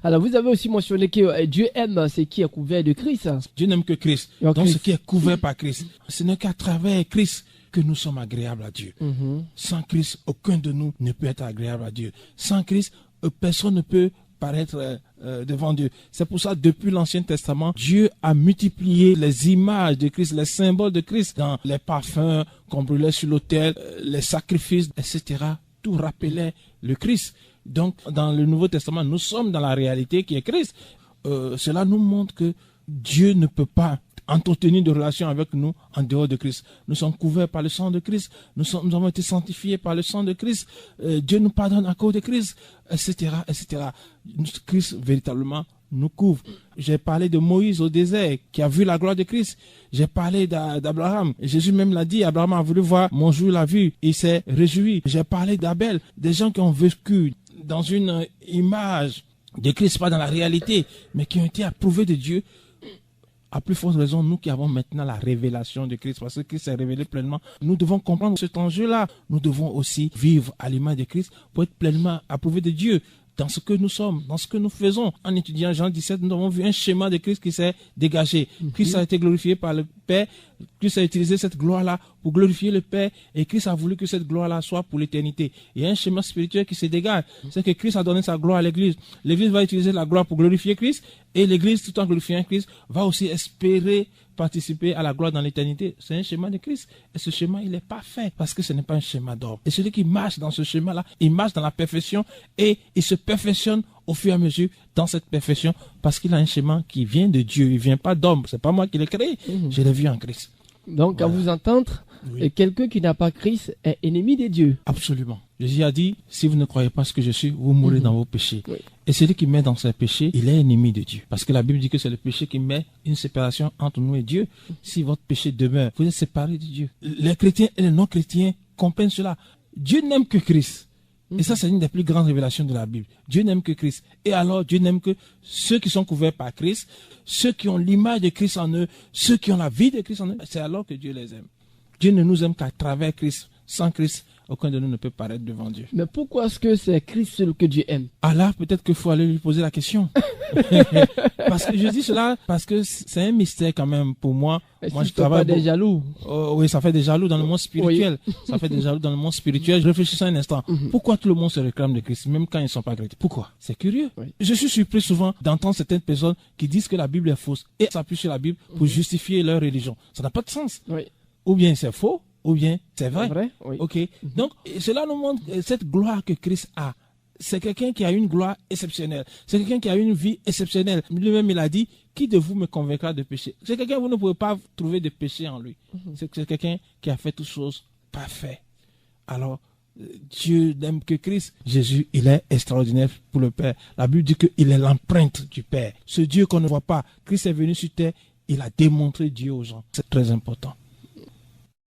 Alors, vous avez aussi mentionné que Dieu aime ce qui est couvert de Christ. Dieu n'aime que Christ. Donc, ce qui est couvert par Christ, ce n'est qu'à travers Christ que nous sommes agréables à Dieu. Sans Christ, aucun de nous ne peut être agréable à Dieu. Sans Christ, personne ne peut paraître devant Dieu. C'est pour ça, depuis l'Ancien Testament, Dieu a multiplié les images de Christ, les symboles de Christ dans les parfums qu'on brûlait sur l'autel, les sacrifices, etc. Tout rappelait le Christ. Donc, dans le Nouveau Testament, nous sommes dans la réalité qui est Christ. Cela nous montre que Dieu ne peut pas entretenir de relations avec nous en dehors de Christ. Nous sommes couverts par le sang de Christ. Nous avons été sanctifiés par le sang de Christ. Dieu nous pardonne à cause de Christ, etc., etc. Christ, véritablement, nous couvre. J'ai parlé de Moïse au désert, qui a vu la gloire de Christ. J'ai parlé d'Abraham. Jésus même l'a dit, Abraham a voulu voir, mon jour l'a vu, il s'est réjoui. J'ai parlé d'Abel, des gens qui ont vécu dans une image de Christ, pas dans la réalité, mais qui ont été approuvés de Dieu. À plus forte raison, nous qui avons maintenant la révélation de Christ, parce que Christ s'est révélé pleinement, nous devons comprendre cet enjeu-là. Nous devons aussi vivre à l'image de Christ pour être pleinement approuvés de Dieu dans ce que nous sommes, dans ce que nous faisons. En étudiant Jean 17, nous avons vu un schéma de Christ qui s'est dégagé. Christ a été glorifié par le Père. Christ a utilisé cette gloire-là pour glorifier le Père, et Christ a voulu que cette gloire-là soit pour l'éternité. Il y a un schéma spirituel qui se dégage. C'est que Christ a donné sa gloire à l'Église. L'Église va utiliser la gloire pour glorifier Christ, et l'Église, tout en glorifiant Christ, va aussi espérer participer à la gloire dans l'éternité. C'est un schéma de Christ. Et ce schéma, il n'est pas fait parce que ce n'est pas un schéma d'homme. Et celui qui marche dans ce schéma-là, il marche dans la perfection, et il se perfectionne au fur et à mesure dans cette perfection, parce qu'il a un schéma qui vient de Dieu. Il ne vient pas d'homme. C'est pas moi qui l'ai créé. Je l'ai vu en Christ. Donc, voilà. À vous entendre, oui, quelqu'un qui n'a pas Christ est ennemi de Dieu. Absolument. Jésus a dit, si vous ne croyez pas ce que je suis, vous mourrez dans vos péchés. Oui. Et celui qui met dans ses péchés, il est ennemi de Dieu. Parce que la Bible dit que c'est le péché qui met une séparation entre nous et Dieu. Si votre péché demeure, vous êtes séparés de Dieu. Les chrétiens et les non-chrétiens comprennent cela. Dieu n'aime que Christ. Et ça, c'est une des plus grandes révélations de la Bible. Dieu n'aime que Christ. Et alors, Dieu n'aime que ceux qui sont couverts par Christ, ceux qui ont l'image de Christ en eux, ceux qui ont la vie de Christ en eux. C'est alors que Dieu les aime. Dieu ne nous aime qu'à travers Christ. Sans Christ, aucun de nous ne peut paraître devant Dieu. Mais pourquoi est-ce que c'est Christ seul que Dieu aime? Ah là, peut-être qu'il faut aller lui poser la question. Parce que je dis cela parce que c'est un mystère quand même pour moi. Moi, je travaille pas des jaloux. Oui, ça fait des jaloux dans le monde spirituel. Oui. Ça fait des jaloux dans le monde spirituel. Je réfléchis un instant. Pourquoi tout le monde se réclame de Christ, même quand ils ne sont pas chrétiens? Pourquoi? C'est curieux. Oui. Je suis surpris souvent d'entendre certaines personnes qui disent que la Bible est fausse et s'appuient sur la Bible pour justifier leur religion. Ça n'a pas de sens. Oui. Ou bien c'est faux, ou bien c'est vrai. C'est vrai, oui. Ok. Donc, cela nous montre cette gloire que Christ a. C'est quelqu'un qui a une gloire exceptionnelle. C'est quelqu'un qui a une vie exceptionnelle. Lui-même, il a dit, qui de vous me convaincra de péché? C'est quelqu'un, vous ne pouvez pas trouver de péché en lui. C'est quelqu'un qui a fait toutes choses parfaites. Alors, Dieu n'aime que Christ. Jésus, il est extraordinaire pour le Père. La Bible dit qu'il est l'empreinte du Père. Ce Dieu qu'on ne voit pas, Christ est venu sur terre, il a démontré Dieu aux gens. C'est très important.